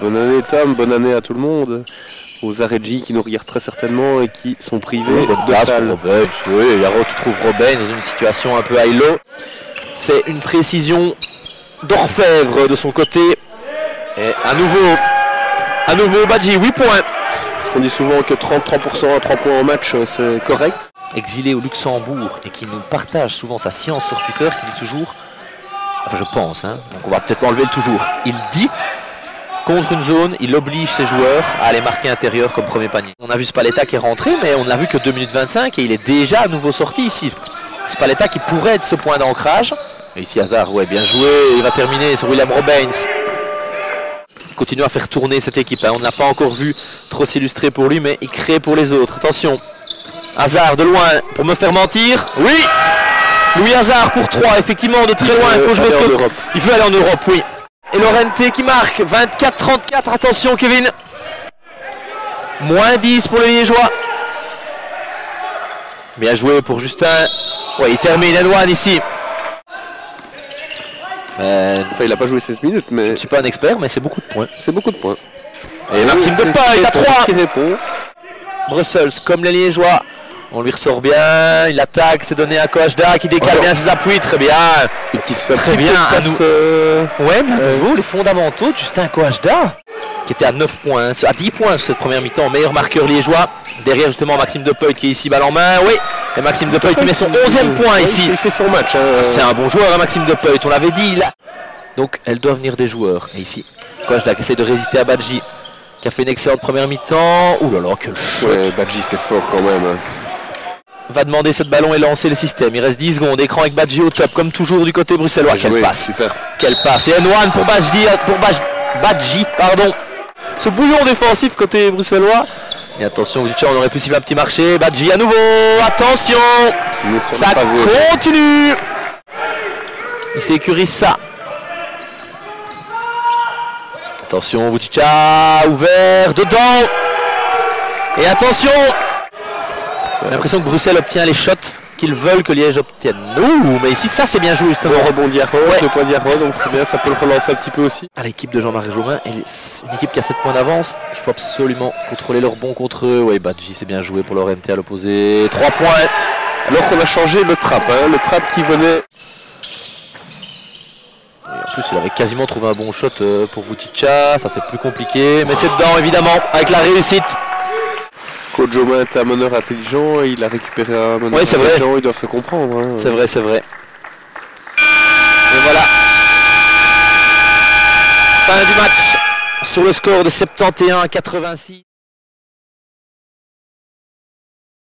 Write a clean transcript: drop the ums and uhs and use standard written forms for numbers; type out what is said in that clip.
Bonne année Tom, bonne année à tout le monde. Aux Areggi qui nous regardent très certainement et qui sont privés de salle. Oui, Yaro qui trouve Robin dans une situation un peu high-low. C'est une précision d'orfèvre de son côté. Et à nouveau Badji, 8 points. Parce qu'on dit souvent que 33% à 3 points en match, c'est correct. Exilé au Luxembourg et qui nous partage souvent sa science sur Twitter, qui dit toujours, enfin je pense, hein, donc on va peut-être enlever le toujours, il dit contre une zone, il oblige ses joueurs à aller marquer intérieur comme premier panier. On a vu Spalletti qui est rentré, mais on n'a vu que 2 minutes 25 et il est déjà à nouveau sorti ici. Spalletti qui pourrait être ce point d'ancrage. Et ici Hazard, ouais, bien joué, il va terminer sur William Robins. Il continue à faire tourner cette équipe, hein. On ne l'a pas encore vu trop s'illustrer pour lui, mais il crée pour les autres. Attention, Hazard de loin pour me faire mentir. Oui, Louis Hazard pour 3, effectivement de très loin. Il veut aller en Europe, oui. Et Lorente qui marque, 24-34, attention Kevin. Moins 10 pour le Liégeois. Bien joué pour Justin. Ouais, il termine N1 ici. Enfin, il n'a pas joué 16 minutes, mais... Je ne suis pas un expert, mais c'est beaucoup de points. C'est beaucoup de points. Et Maxime Depay est à 3. Qui répond. Brussels, comme les Liégeois. On lui ressort bien, il attaque, c'est donné à Coachda qui décale bien ses appuis, très bien. Et qui se fait très bien. Ouais, mais à nouveau, les fondamentaux de Justin Coachda, qui était à 9 points, à 10 points sur cette première mi-temps, meilleur marqueur liégeois. Derrière justement Maxime Depay qui est ici, balle en main, oui. Et Maxime Depay qui met son 11e point ici. Il fait son match. C'est un bon joueur, hein, Maxime Depay, on l'avait dit. Donc, elle doit venir des joueurs. Et ici, Coachda qui essaie de résister à Badji, qui a fait une excellente première mi-temps. Ouh là là, quel shot. Ouais, Badji c'est fort quand même. Va demander ce ballon et lancer le système. Il reste 10 secondes. Écran avec Badji au top, comme toujours du côté bruxellois. Quelle passe. Super. Quelle passe. Et N1 pour Badji, pardon. Ce bouillon défensif côté bruxellois. Et attention, on aurait pu suivre un petit marché. Badji à nouveau. Attention. Ça continue. Il sécurise ça. Attention, Vucica ouvert dedans. Et attention. J'ai l'impression que Bruxelles obtient les shots qu'ils veulent que Liège obtienne. Ouh, mais ici ça c'est bien joué justement. Le rebond d'Yaro, le point d'Yaro, donc c'est bien, ça peut le relancer un petit peu aussi. À l'équipe de Jean-Marie Jaumin, c'est une équipe qui a 7 points d'avance. Il faut absolument contrôler leur bon contre eux. Ouais, Badji c'est bien joué pour Lorente à l'opposé. 3 points. Alors qu'on a changé le trap, hein, le trap qui venait. Et en plus il avait quasiment trouvé un bon shot pour Vucica. Ça c'est plus compliqué, mais c'est dedans évidemment avec la réussite. Coach Jaumin est un meneur intelligent et il a récupéré un meneur intelligent, ils doivent se comprendre. Hein. C'est vrai, c'est vrai. Et voilà. Fin du match sur le score de 71-86.